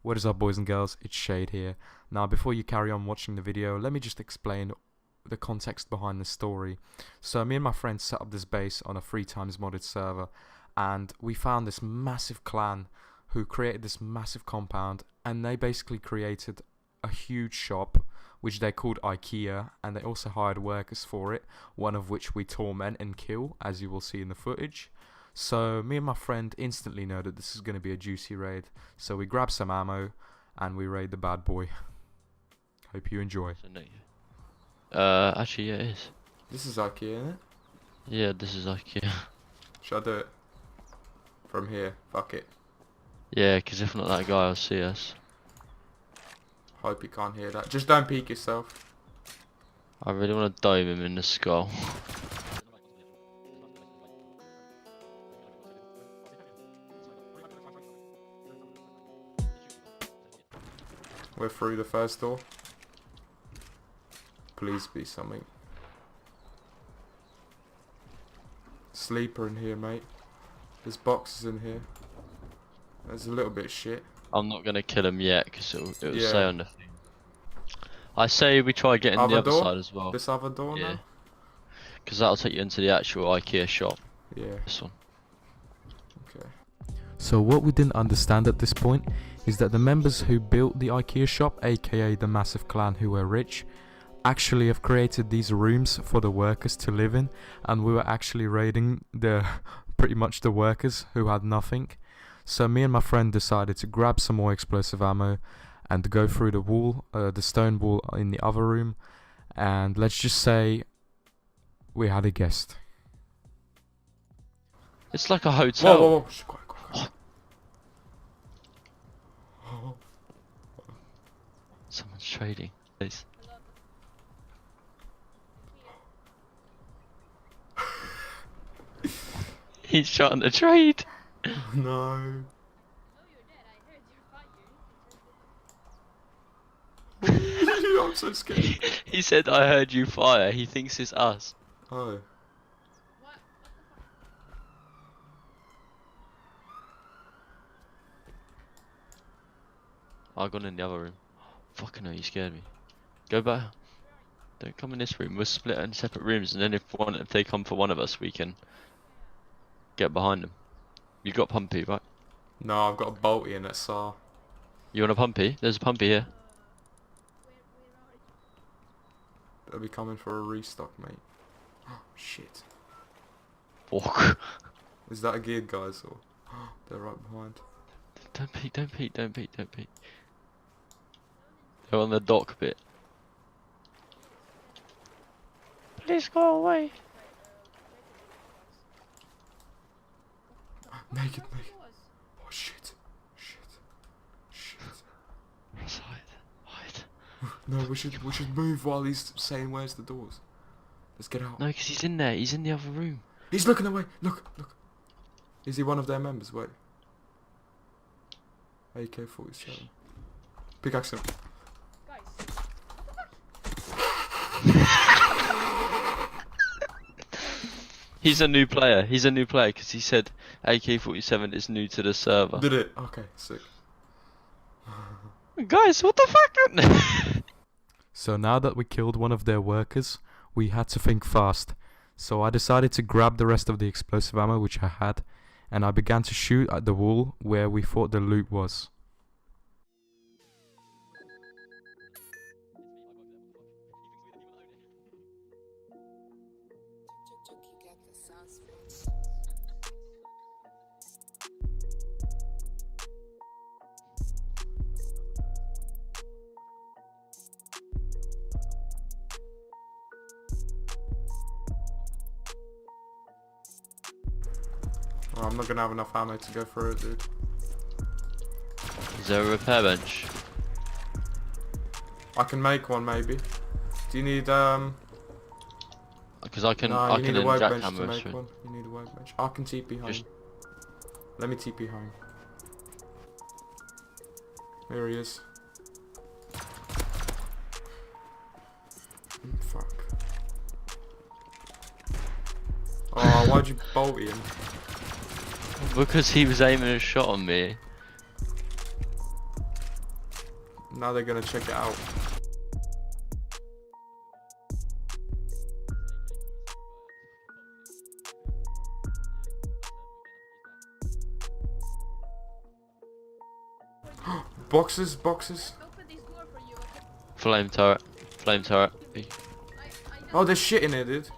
What is up, boys and girls? It's Shade here. Now, before you carry on watching the video, let me just explain the context behind the story. So, me and my friends set up this base on a 3x modded server, and we found this massive clan who created this massive compound, and they basically created a huge shop which they called IKEA, and they also hired workers for it, one of which we torment and kill, as you will see in the footage. So me and my friend instantly know that this is going to be a juicy raid, so we grab some ammo and we raid the bad boy. Hope you enjoy. Actually, yeah, it is. This is IKEA, isn't it? Yeah, this is IKEA. Should I do it from here? Fuck it. Yeah, because if not, that guy will see us. Hope you can't hear that. Just don't peek yourself. I really want to dive him in the skull. We're through the first door. Please be something. Sleeper in here, mate. There's boxes in here. There's a little bit shit. I'm not gonna kill him yet because it'll Yeah. say on the thing. I say we try getting the other door? side as well. This other door Yeah. now? Because that'll take you into the actual IKEA shop. Yeah. This one. Okay. So what we didn't understand at this point is that the members who built the IKEA shop, aka the massive clan who were rich, actually have created these rooms for the workers to live in, and we were actually raiding the pretty much the workers who had nothing. So me and my friend decided to grab some more explosive ammo and go through the wall, the stone wall in the other room, and let's just say we had a guest. It's like a hotel. Whoa, whoa, whoa. Shh, quiet, quiet, quiet. Oh. Someone's trading. Please. He's trying to trade. No. I'm so scared. He said, "I heard you fire." He thinks it's us. Oh. I've gone in the other room. Fucking hell, you scared me. Go back. Don't come in this room. We'll split in separate rooms, and then if they come for one of us, we can get behind them. You got pumpy, right? No, I've got a bolty in that SAR. You want a pumpy? There's a pumpy here. They'll be coming for a restock, mate. Oh, shit. Fuck. Is that a geared guys or? They're right behind. Don't peek, don't peek, don't peek, don't peek. They're on the dock bit. Please go away. Naked, naked. Oh shit. Shit. Shit. Let's hide. Hide. No, we should move while he's saying where's the doors. Let's get out. No, because he's in there. He's in the other room. He's looking away. Look, look. Is he one of their members? Wait. AK-47. Pickaxe him. He's a new player. He's a new player because he said AK-47 is new to the server. Did it? Okay, sick. Guys, what the fuck? So now that we killed one of their workers, we had to think fast. So I decided to grab the rest of the explosive ammo which I had, and I began to shoot at the wall where we thought the loot was. Well, I'm not gonna have enough ammo to go through it, dude. Is there a repair bench? I can make one, maybe. Do you need Because I can. No, I you can need a workbench inject to ammo make straight. one. You need a workbench. I can TP home. Just- Let me TP home. There he is. Fuck. Oh, why'd you bolt him? Because he was aiming a shot on me. Now they're gonna check it out. Boxes, boxes. Flame turret. Flame turret. Oh, there's shit in here, dude.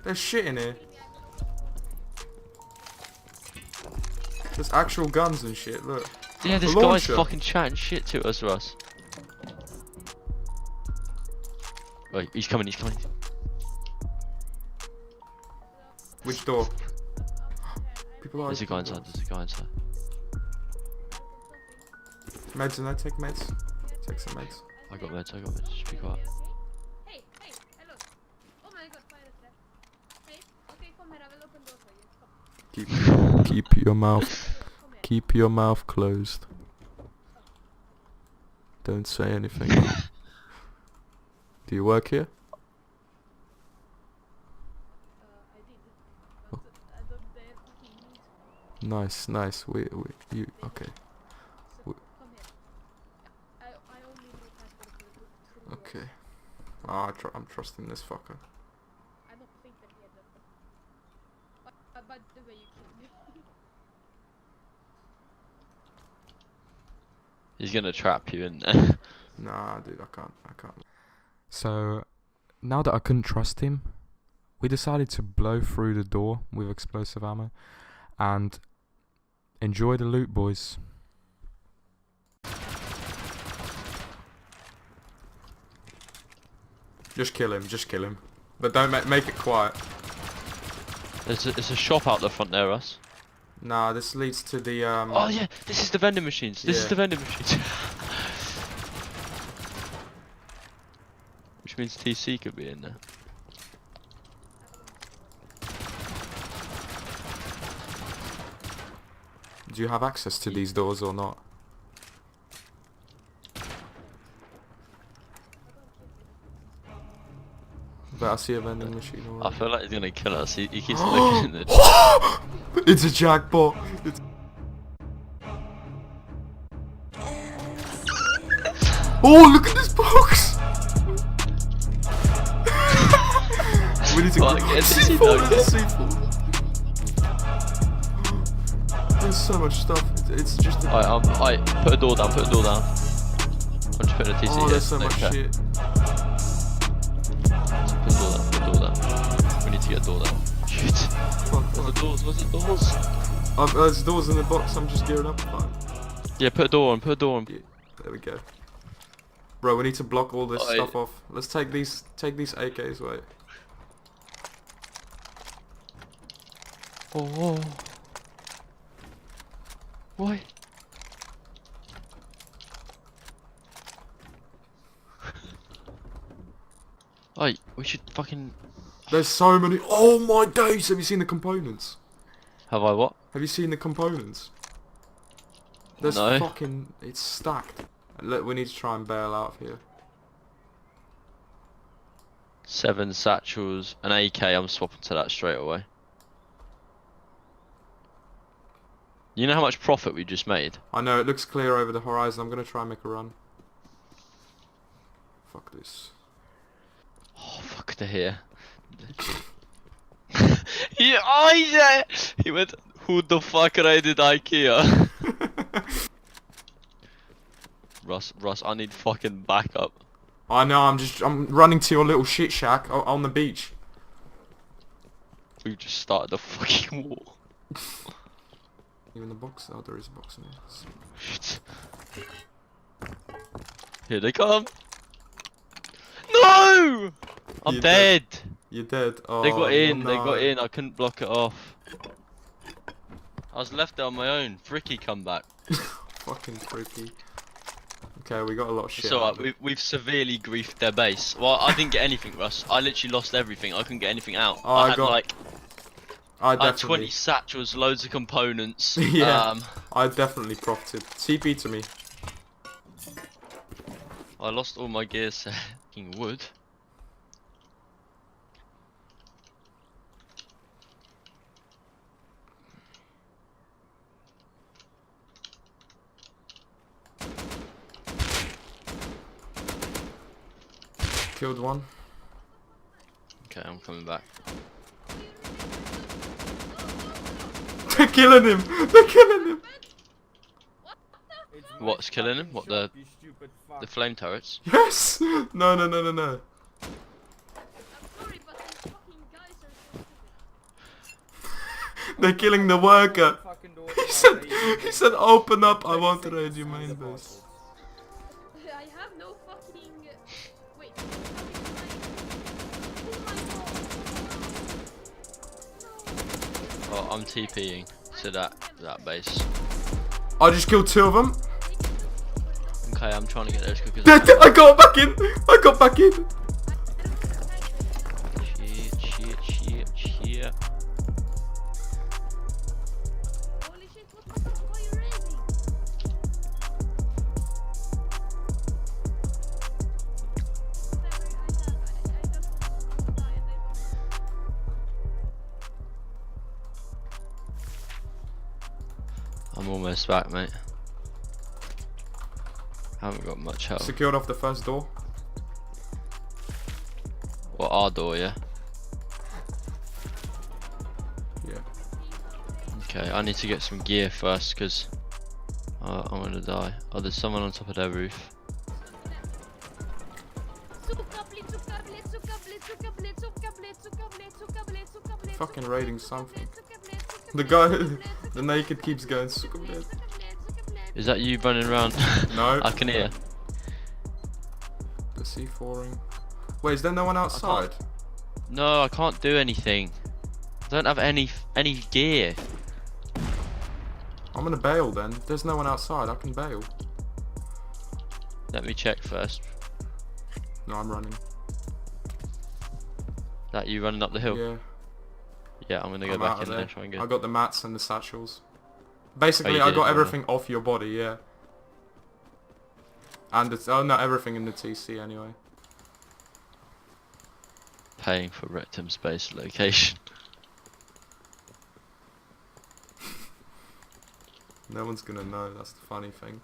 There's shit in here. There's actual guns and shit, look. Yeah, this A guy's launcher. fucking chatting shit to us, Russ. Wait, he's coming, he's coming. Which door? People are There's a guy opening inside, doors. there's a guy inside. Meds, and I take meds. Take some meds. I got meds, just be quiet. Hey, hello. Oh my god, fire is there. Hey, okay, come here, I will open door for you. Come. Keep your mouth. Come here. Keep your mouth closed. Don't say anything. Do you work here? I did, but I don't dare fucking use me. Nice, nice. You okay? So, come here. I only know password through Okay. I'm trusting this fucker. I don't think that he had that. But the way you killed me. He's gonna trap you in there. Nah, dude, I can't. So, now that I couldn't trust him, we decided to blow through the door with explosive ammo and enjoy the loot, boys. Just kill him. But don't make it quiet. There's a shop out the front there, Russ. Nah, this leads to the Oh yeah, this is the vending machines. This is Yeah. the vending machines. Which means TC could be in there. Do you have access to these doors or not? But I see a vending machine I already. feel like he's gonna kill us. He keeps looking at the. It's a jackpot! It's oh, look at this box! We need to Fuck, get the C4, C4, there's a C4. There's so much stuff. It's just a Alright, put a door down, I'm just putting a TC oh, here. there's so much Okay. shit. Put a door down. We need to get a door down. Shit. Fuck, Where's fuck. the doors? There's doors in the box, I'm just gearing up. Fine. Yeah, put a door on. Yeah, there we go. Bro, we need to block all this Oi. stuff off. Let's take these AKs, wait. Oh. Why? Oi, we should fucking. There's so many. Oh my days! Have you seen the components? Have I what? Have you seen the components? There's No. fucking. It's stacked. Look, we need to try and bail out of here. 7 satchels, an AK. I'm swapping to that straight away. You know how much profit we just made? I know it looks clear over the horizon. I'm gonna try and make a run. Fuck this. Oh, fuck to hear. Yeah, he went, who the fuck raided IKEA? Russ, I need fucking backup. I know. I'm running to your little shit shack on the beach. We've just started a fucking war. Even the box. Oh, there is a box in there. Shit. Here they come. No! I'm You're dead. You're dead. Oh, They got in, no. they got in. I couldn't block it off. I was left there on my own. Fricky come back. Fucking freaky. Okay, we got a lot of shit. It's alright, we've severely griefed their base. Well, I didn't get anything, Russ. I literally lost everything. I couldn't get anything out. Oh, I I had got- like I I had definitely. 20 satchels, loads of components. Yeah. I definitely profited. TP to me. I lost all my gear set. Fucking wood. killed one. Okay, I'm coming back. They're killing him! They're killing him! What's killing him? What, the flame turrets? Yes! No, no, no, no, no. I'm sorry, but these fucking guys are so stupid. They're killing the worker. He said, open up, I want to raid your main base. I have no fucking... Wait. Oh, I'm TPing to that base. I just killed 2 of them. Okay, I'm trying to get there as quick as I got back in! I got back in! Shit. Holy shit, what the fuck are you raising? Whatever I just want to die and I don't... I'm almost back, mate. Haven't got much health. Secured off the first door. Well, our door, yeah? Yeah. Okay, I need to get some gear first, because I'm gonna die. Oh, there's someone on top of their roof. Fucking raiding something. The guy, the naked keeps going. Is that you running around? No. I can hear. The C4ing. Wait, is there no one outside? No, I can't do anything. I don't have any gear. I'm gonna bail then. There's no one outside. I can bail. Let me check first. No, I'm running. That you running up the hill? Yeah. Yeah, I'm gonna go I'm back out of in there and try and I get. got the mats and the satchels. Basically, you I did, got yeah. everything off your body, yeah. And it's, oh no, everything in the TC anyway. Paying for rectum space location. No one's gonna know, that's the funny thing.